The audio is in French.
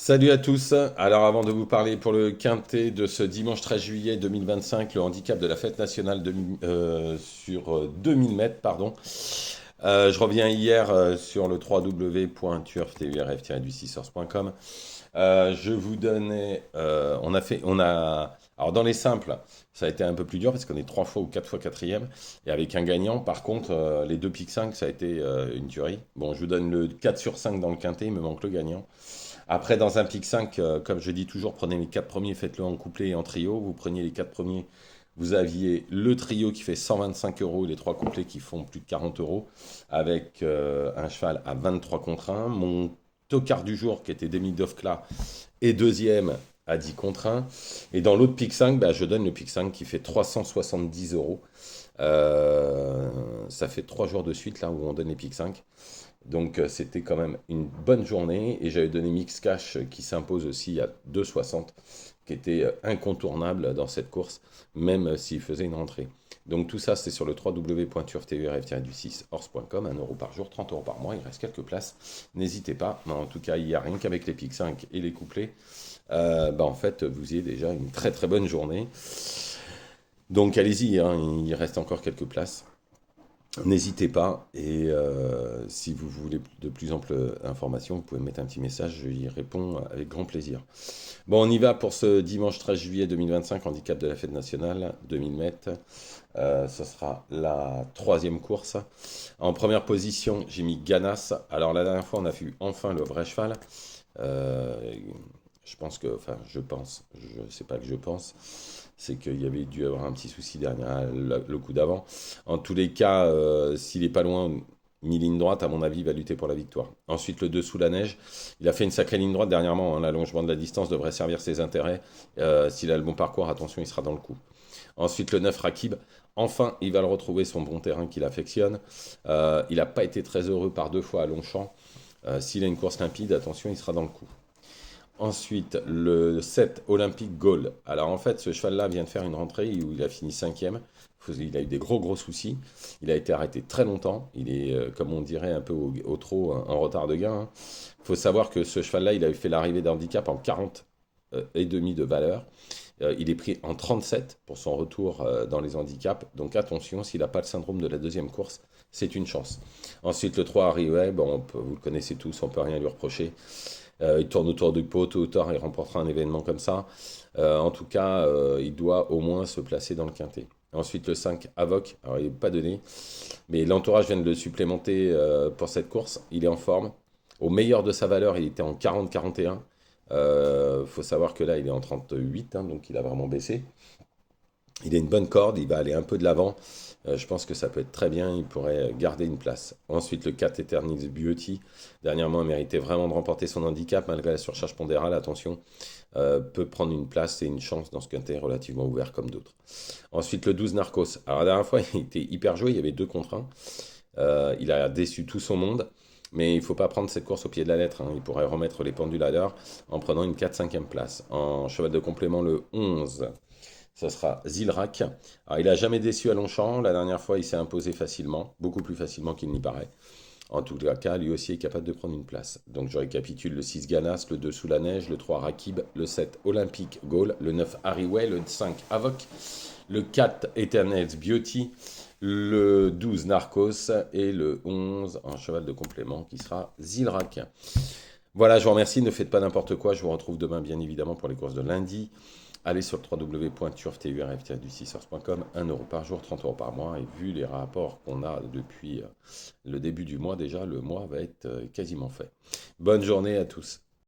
Salut à tous. Alors avant de vous parler pour le quintet de ce dimanche 13 juillet 2025, le handicap de la fête nationale sur 2000 mètres, pardon. Je reviens hier sur le www.turf-du6source.com. Je vous donnais, alors dans les simples, ça a été un peu plus dur parce qu'on est trois fois ou quatre fois quatrième et avec un gagnant. Par contre, les deux pics 5, ça a été une tuerie. Bon, je vous donne le 4 sur 5 dans le quintet, il me manque le gagnant. Après, dans un pic 5, comme je dis toujours, prenez les quatre premiers, faites-le en couplet et en trio. Vous preniez les quatre premiers, vous aviez le trio qui fait 125 euros, les trois couplets qui font plus de 40 euros, avec un cheval à 23 contre 1. Mon tocard du jour, qui était Demi Dovkla, est deuxième à 10 contre 1. Et dans l'autre pic 5, bah, je donne le pic 5 qui fait 370 euros. Ça fait 3 jours de suite là où on donne les pics 5. Donc c'était quand même une bonne journée et j'avais donné Mix Cash qui s'impose aussi à 2,60 qui était incontournable dans cette course même s'il faisait une rentrée. Donc tout ça c'est sur le www.turfturf-du6horse.com, 1 € par jour, 30 € par mois, il reste quelques places, n'hésitez pas, mais en tout cas il n'y a rien qu'avec les pics 5 et les couplets, en fait vous y avez déjà une très très bonne journée. Donc allez-y, hein, il reste encore quelques places. N'hésitez pas et si vous voulez de plus amples informations, vous pouvez me mettre un petit message, je y réponds avec grand plaisir. Bon, on y va pour ce dimanche 13 juillet 2025, handicap de la fête nationale, 2000 mètres. Ce sera la troisième course. En première position, j'ai mis Ganas. Alors la dernière fois, on a vu enfin le vrai cheval. Euh, je pense, je sais pas que je pense, c'est qu'il y avait dû avoir un petit souci derrière le coup d'avant. En tous les cas, s'il est pas loin, mi-ligne droite, à mon avis, il va lutter pour la victoire. Ensuite, le 2 sous la neige, il a fait une sacrée ligne droite dernièrement, hein, l'allongement de la distance devrait servir ses intérêts. S'il a le bon parcours, attention, il sera dans le coup. Ensuite, le 9 Rakib, enfin, il va le retrouver son bon terrain qu'il affectionne. Il n'a pas été très heureux par deux fois à Longchamp. S'il a une course limpide, attention, il sera dans le coup. Ensuite, le 7, Olympique Gaulle. Alors en fait, ce cheval-là vient de faire une rentrée où il a fini cinquième. Il a eu des gros gros soucis. Il a été arrêté très longtemps. Il est, comme on dirait, un peu au trot, en retard de gain. Il faut savoir que ce cheval-là, il avait fait l'arrivée d'handicap en 40 et demi de valeur. Il est pris en 37 pour son retour dans les handicaps. Donc attention, s'il n'a pas le syndrome de la deuxième course, c'est une chance. Ensuite, le 3, Harry Way, bon, vous le connaissez tous, on ne peut rien lui reprocher. Il tourne autour du pot, tôt ou tard, il remportera un événement comme ça. En tout cas, il doit au moins se placer dans le quintet. Ensuite, le 5, Avoc. Alors, il n'est pas donné, mais l'entourage vient de le supplémenter pour cette course. Il est en forme. Au meilleur de sa valeur, il était en 40-41. Faut savoir que là, il est en 38, hein, donc il a vraiment baissé. Il a une bonne corde, il va aller un peu de l'avant. Je pense que ça peut être très bien, il pourrait garder une place. Ensuite, le 4 Eternals Beauty, dernièrement, a mérité vraiment de remporter son handicap malgré la surcharge pondérale. Attention, peut prendre une place et une chance dans ce quintet relativement ouvert comme d'autres. Ensuite, le 12 Narcos. Alors, la dernière fois, il était hyper joué, il y avait 2 contre 1. Il a déçu tout son monde. Mais il ne faut pas prendre cette course au pied de la lettre, hein. Il pourrait remettre les pendules à l'heure en prenant une 4-5e place. En cheval de complément, le 11. Ça sera Zilrak. Alors, il n'a jamais déçu à Longchamp. La dernière fois, il s'est imposé facilement, beaucoup plus facilement qu'il n'y paraît. En tout cas, lui aussi est capable de prendre une place. Donc, je récapitule le 6 Ganas, le 2 Sous la Neige, le 3 Rakib, le 7 Olympique Gaulle, le 9 Harryway, le 5 Avoc, le 4 Eternals Beauty, le 12 Narcos et le 11 en cheval de complément qui sera Zilrak. Voilà, je vous remercie. Ne faites pas n'importe quoi. Je vous retrouve demain, bien évidemment, pour les courses de lundi. Allez sur www.turfturf-du6source.com, 1 € par jour, 30 € par mois. Et vu les rapports qu'on a depuis le début du mois, déjà, le mois va être quasiment fait. Bonne journée à tous.